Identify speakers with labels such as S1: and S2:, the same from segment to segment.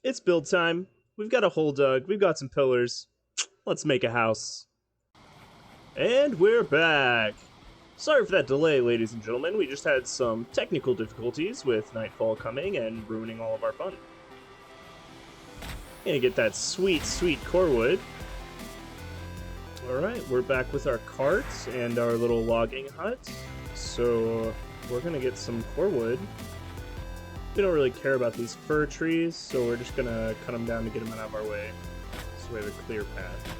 S1: It's build time. We've got a hole dug. We've got some pillars. Let's make a house. And we're back. Sorry for that delay, ladies and gentlemen. We just had some technical difficulties with nightfall coming and ruining all of our fun. Gonna get that sweet, sweet core wood. Alright, we're back with our cart and our little logging hut. So we're gonna get some core wood. We don't really care about these fir trees, so we're just gonna cut them down to get them out of our way, so we have a clear path.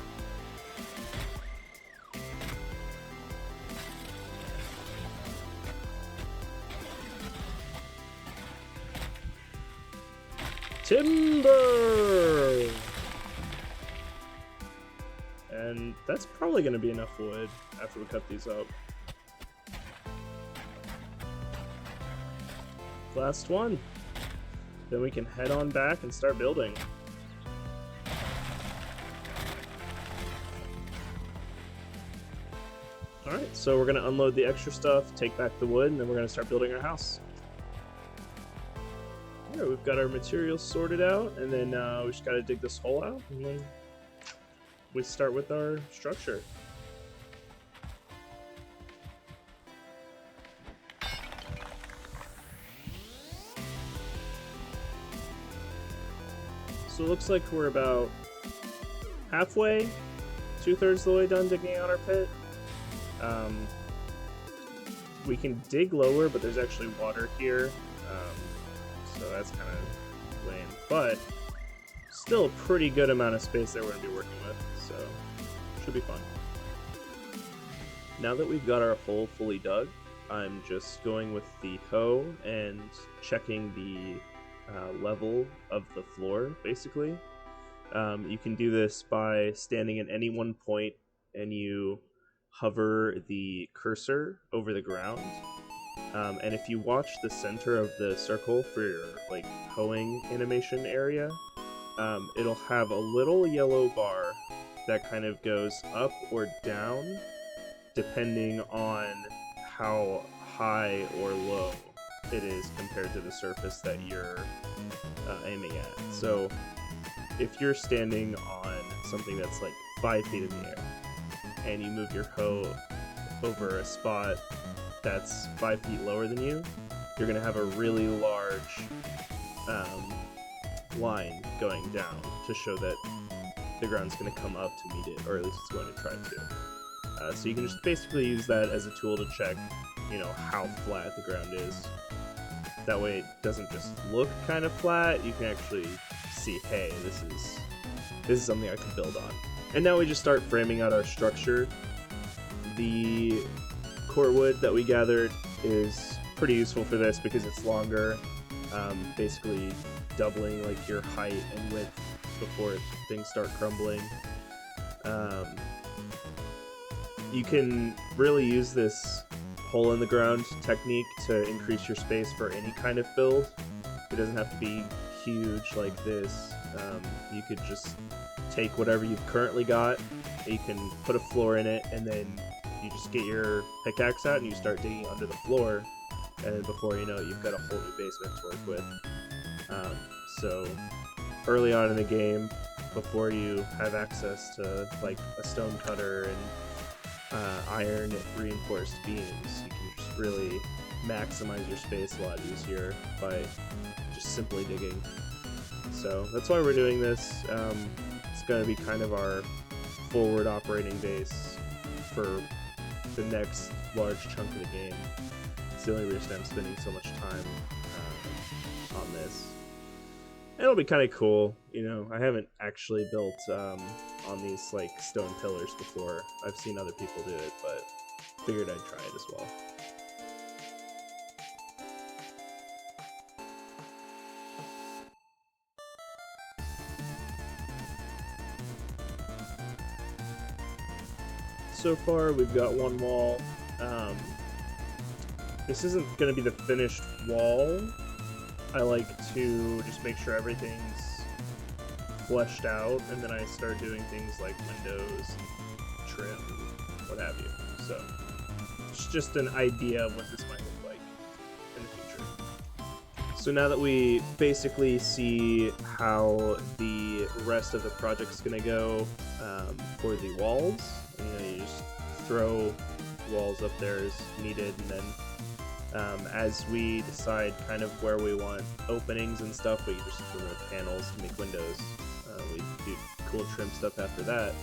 S1: Timber! And that's probably gonna be enough wood after we cut these up. Last one. Then we can head on back and start building. Alright, so we're going to unload the extra stuff, take back the wood, and then we're going to start building our house. Alright, we've got our materials sorted out, and then we just got to dig this hole out, and then we start with our structure. So it looks like we're about halfway, 2/3 of the way done digging out our pit. We can dig lower, but there's actually water here, so that's kind of lame. But still a pretty good amount of space that we're going to be working with, so should be fun. Now that we've got our hole fully dug, I'm just going with the hoe and checking the level of the floor, basically. You can do this by standing at any one point and you hover the cursor over the ground. And if you watch the center of the circle for your like hoeing animation area, it'll have a little yellow bar that kind of goes up or down depending on how high or low it is compared to the surface that you're aiming at. So if you're standing on something that's like 5 feet in the air and you move your hoe over a spot that's 5 feet lower than you, you're going to have a really large line going down to show that the ground's going to come up to meet it, or at least it's going to try to. So you can just basically use that as a tool to check, how flat the ground is. That way it doesn't just look kind of flat, you can actually see, hey, this is something I can build on. And now we just start framing out our structure. The core wood that we gathered is pretty useful for this because it's longer, basically doubling like your height and width before things start crumbling. You can really use this hole in the ground technique to increase your space for any kind of build. It doesn't have to be huge like this. You could just take whatever you've currently got, you can put a floor in it, and then you just get your pickaxe out and you start digging under the floor, and then before you know it, you've got a whole new basement to work with. So early on in the game, before you have access to like a stone cutter and iron reinforced beams, you can just really maximize your space a lot easier by just simply digging. So that's why we're doing this. It's going to be kind of our forward operating base for the next large chunk of the game. It's the only reason I'm spending so much time on this. And it'll be kind of cool, I haven't actually built on these like stone pillars before. I've seen other people do it, but figured I'd try it as well. So far we've got one wall. This isn't going to be the finished wall. I like to just make sure everything's fleshed out, and then I start doing things like windows, trim, what have you. So it's just an idea of what this might look like in the future. So now that we basically see how the rest of the project's gonna go for the walls, you just throw walls up there as needed, and then as we decide kind of where we want openings and stuff, we just remove panels to make windows. We do cool trim stuff after that.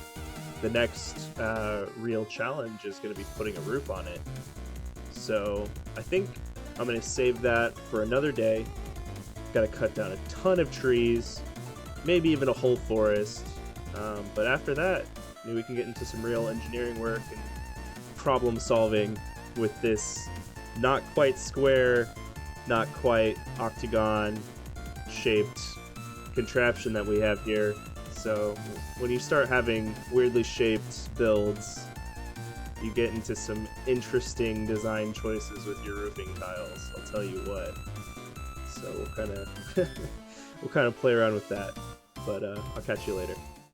S1: The next real challenge is going to be putting a roof on it. So I think I'm going to save that for another day. Got to cut down a ton of trees, maybe even a whole forest. But after that, we can get into some real engineering work and problem solving with this not quite square, not quite octagon shaped contraption that we have here. So when you start having weirdly shaped builds, you get into some interesting design choices with your roofing tiles, I'll tell you what. So we'll kind of play around with that, but I'll catch you later.